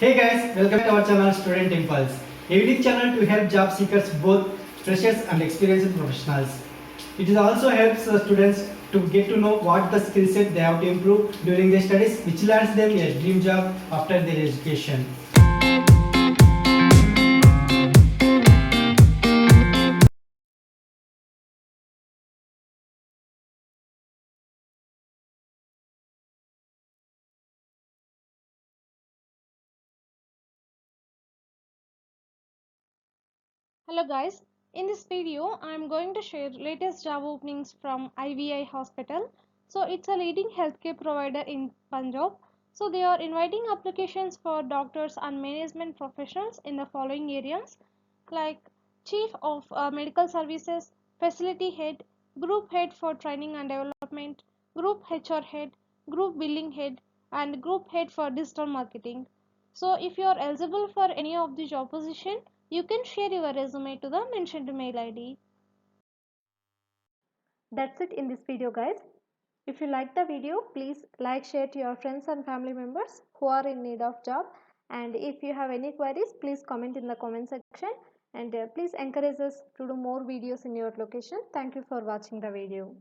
Hey guys, welcome to our channel Student Impulse, a unique channel to help job seekers, both freshers and experienced professionals. It also helps students to get to know what the skill set they have to improve during their studies, which lands them a dream job after their education. Hello guys, in this video I am going to share latest job openings from IVI Hospital. So it's a leading healthcare provider in Punjab. So they are inviting applications for doctors and management professionals in the following areas like Chief of Medical Services, Facility Head, Group Head for Training and Development, Group HR Head, Group Billing Head and Group Head for Digital Marketing. So if you are eligible for any of the job position, you can share your resume to the mentioned mail ID. That's it in this video guys. If you like the video, please like, share to your friends and family members who are in need of job. And if you have any queries, please comment in the comment section. And please encourage us to do more videos in your location. Thank you for watching the video.